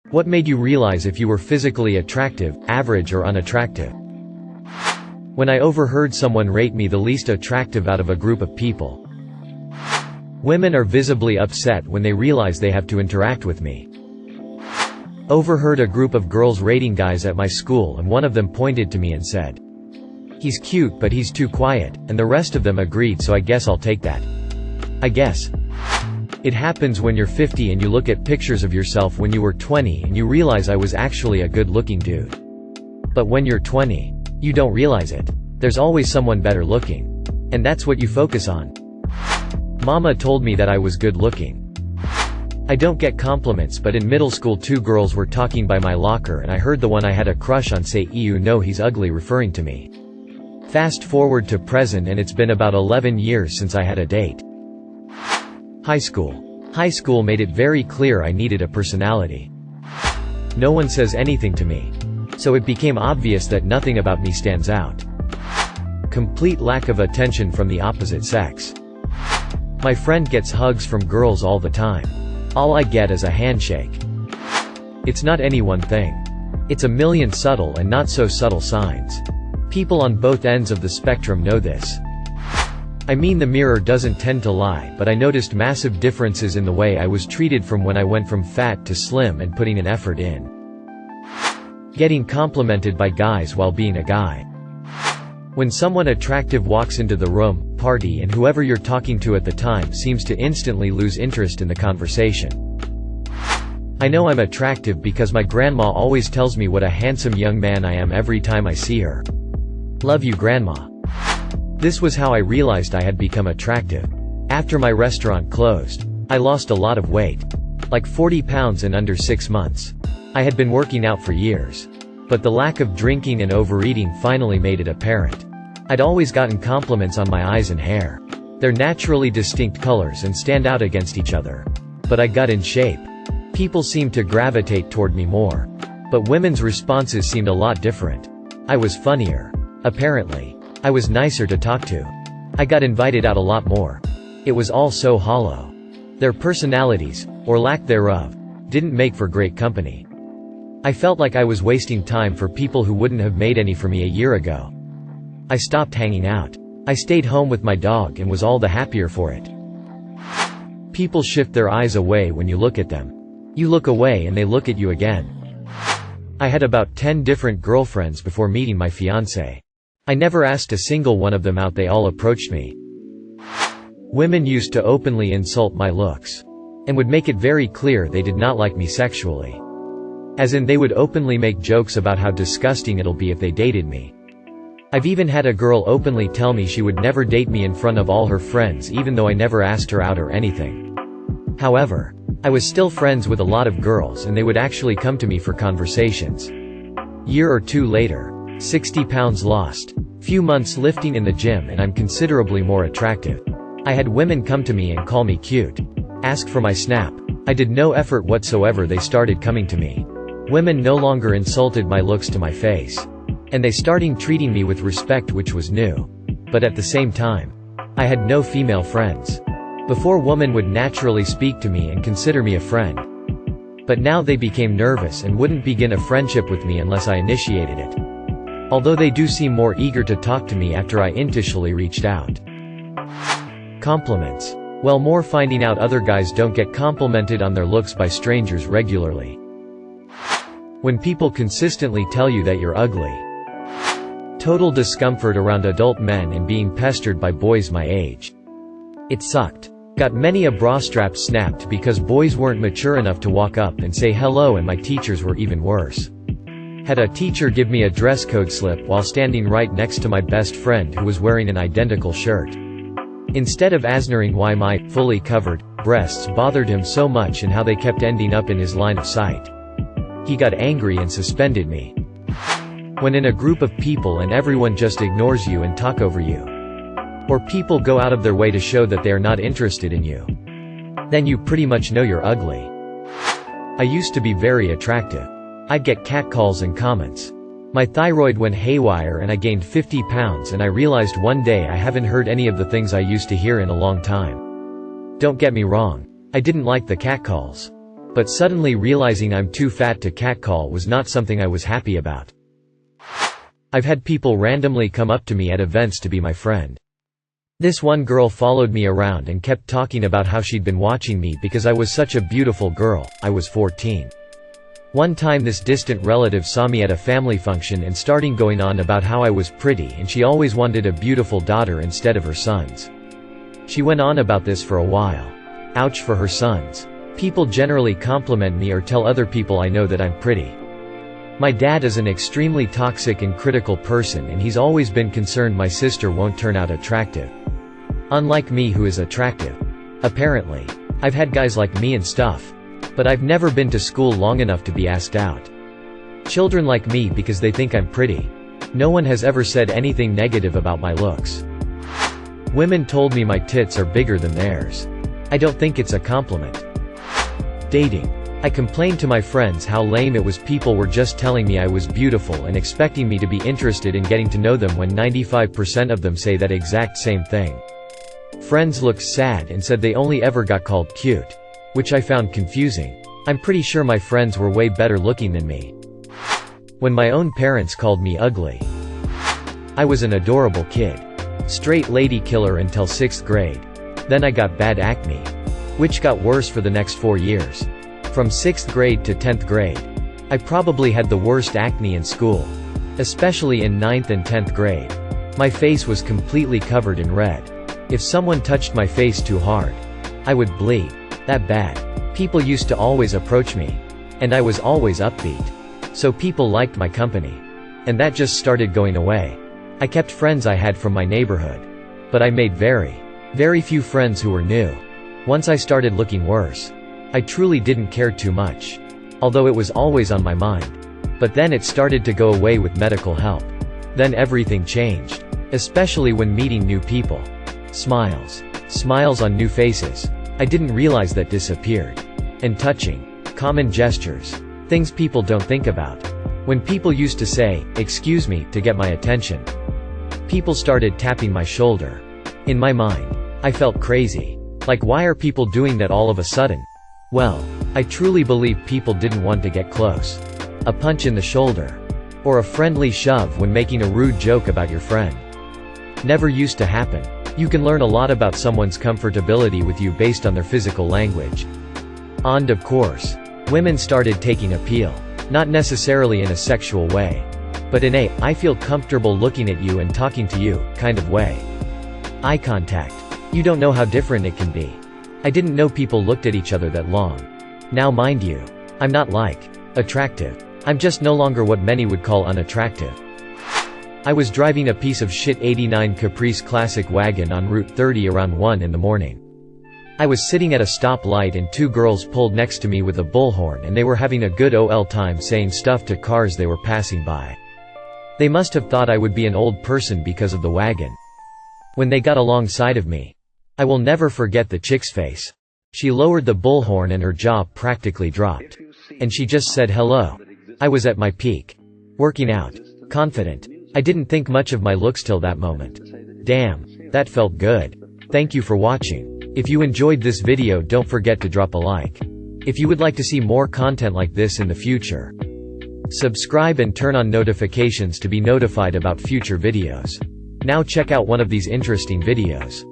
What made you realize if you were physically attractive, average or unattractive? When I overheard someone rate me the least attractive out of a group of people. Women are visibly upset when they realize they have to interact with me. Overheard a group of girls rating guys at my school, and one of them pointed to me and said, "He's cute but he's too quiet," and the rest of them agreed, so I guess I'll take that. I guess. It happens when you're 50 and you look at pictures of yourself when you were 20 and you realize I was actually a good-looking dude. But when you're 20, you don't realize it. There's always someone better looking. And that's what you focus on. Mama told me that I was good looking. I don't get compliments, but in middle school 2 girls were talking by my locker and I heard the one I had a crush on say, "Ew, no, he's ugly," referring to me. Fast forward to present and it's been about 11 years since I had a date. High school. High school made it very clear I needed a personality. No one says anything to me. So it became obvious that nothing about me stands out. Complete lack of attention from the opposite sex. My friend gets hugs from girls all the time. All I get is a handshake. It's not any one thing. It's a million subtle and not so subtle signs. People on both ends of the spectrum know this. I mean, the mirror doesn't tend to lie, but I noticed massive differences in the way I was treated from when I went from fat to slim and putting an effort in. Getting complimented by guys while being a guy. When someone attractive walks into the room, party, and whoever you're talking to at the time seems to instantly lose interest in the conversation. I know I'm attractive because my grandma always tells me what a handsome young man I am every time I see her. Love you, Grandma. This was how I realized I had become attractive. After my restaurant closed, I lost a lot of weight. Like 40 pounds in under 6 months. I had been working out for years. But the lack of drinking and overeating finally made it apparent. I'd always gotten compliments on my eyes and hair. They're naturally distinct colors and stand out against each other. But I got in shape. People seemed to gravitate toward me more. But women's responses seemed a lot different. I was funnier. Apparently. I was nicer to talk to. I got invited out a lot more. It was all so hollow. Their personalities, or lack thereof, didn't make for great company. I felt like I was wasting time for people who wouldn't have made any for me a year ago. I stopped hanging out. I stayed home with my dog and was all the happier for it. People shift their eyes away when you look at them. You look away and they look at you again. I had about 10 different girlfriends before meeting my fiancé. I never asked a single one of them out, they all approached me. Women used to openly insult my looks. And would make it very clear they did not like me sexually. As in, they would openly make jokes about how disgusting it'll be if they dated me. I've even had a girl openly tell me she would never date me in front of all her friends even though I never asked her out or anything. However, I was still friends with a lot of girls and they would actually come to me for conversations. Year or 2 later, 60 pounds lost. Few months lifting in the gym and I'm considerably more attractive. I had women come to me and call me cute. Ask for my snap. I did no effort whatsoever, they started coming to me. Women no longer insulted my looks to my face. And they started treating me with respect, which was new. But at the same time, I had no female friends. Before, women would naturally speak to me and consider me a friend. But now they became nervous and wouldn't begin a friendship with me unless I initiated it. Although they do seem more eager to talk to me after I initially reached out. Compliments. Well, more finding out other guys don't get complimented on their looks by strangers regularly. When people consistently tell you that you're ugly. Total discomfort around adult men and being pestered by boys my age. It sucked. Got many a bra strap snapped because boys weren't mature enough to walk up and say hello, and my teachers were even worse. Had a teacher give me a dress code slip while standing right next to my best friend who was wearing an identical shirt. Instead of asking why my fully covered breasts bothered him so much and how they kept ending up in his line of sight, he got angry and suspended me. When in a group of people and everyone just ignores you and talk over you, or people go out of their way to show that they are not interested in you, then you pretty much know you're ugly. I used to be very attractive. I'd get catcalls and comments. My thyroid went haywire and I gained 50 pounds, and I realized one day I haven't heard any of the things I used to hear in a long time. Don't get me wrong. I didn't like the catcalls. But suddenly realizing I'm too fat to catcall was not something I was happy about. I've had people randomly come up to me at events to be my friend. This one girl followed me around and kept talking about how she'd been watching me because I was such a beautiful girl. I was 14. One time this distant relative saw me at a family function and started going on about how I was pretty and she always wanted a beautiful daughter instead of her sons. She went on about this for a while. Ouch for her sons. People generally compliment me or tell other people I know that I'm pretty. My dad is an extremely toxic and critical person and he's always been concerned my sister won't turn out attractive. Unlike me who is attractive. Apparently. I've had guys like me and stuff. But I've never been to school long enough to be asked out. Children like me because they think I'm pretty. No one has ever said anything negative about my looks. Women told me my tits are bigger than theirs. I don't think it's a compliment. Dating. I complained to my friends how lame it was people were just telling me I was beautiful and expecting me to be interested in getting to know them when 95% of them say that exact same thing. Friends looked sad and said they only ever got called cute. Which I found confusing. I'm pretty sure my friends were way better looking than me. When my own parents called me ugly. I was an adorable kid. Straight lady killer until 6th grade. Then I got bad acne. Which got worse for the next 4 years. From 6th grade to 10th grade. I probably had the worst acne in school. Especially in 9th and 10th grade. My face was completely covered in red. If someone touched my face too hard, I would bleed. That bad. People used to always approach me. And I was always upbeat. So people liked my company. And that just started going away. I kept friends I had from my neighborhood. But I made very few friends who were new. Once I started looking worse. I truly didn't care too much. Although it was always on my mind. But then it started to go away with medical help. Then everything changed. Especially when meeting new people. Smiles on new faces. I didn't realize that disappeared. And touching. Common gestures. Things people don't think about. When people used to say, "Excuse me," to get my attention. People started tapping my shoulder. In my mind. I felt crazy. Like why are people doing that all of a sudden? Well, I truly believe people didn't want to get close. A punch in the shoulder. Or a friendly shove when making a rude joke about your friend. Never used to happen. You can learn a lot about someone's comfortability with you based on their physical language. And of course, women started taking appeal. Not necessarily in a sexual way. But in a, I feel comfortable looking at you and talking to you, kind of way. Eye contact. You don't know how different it can be. I didn't know people looked at each other that long. Now mind you, I'm not like attractive. I'm just no longer what many would call unattractive. I was driving a piece of shit 89 Caprice Classic wagon on Route 30 around 1 in the morning. I was sitting at a stoplight and 2 girls pulled next to me with a bullhorn and they were having a good ol' time saying stuff to cars they were passing by. They must have thought I would be an old person because of the wagon. When they got alongside of me, I will never forget the chick's face. She lowered the bullhorn and her jaw practically dropped. And she just said hello. I was at my peak. Working out. Confident. I didn't think much of my looks till that moment. Damn. That felt good. Thank you for watching. If you enjoyed this video, don't forget to drop a like. If you would like to see more content like this in the future, subscribe and turn on notifications to be notified about future videos. Now check out one of these interesting videos.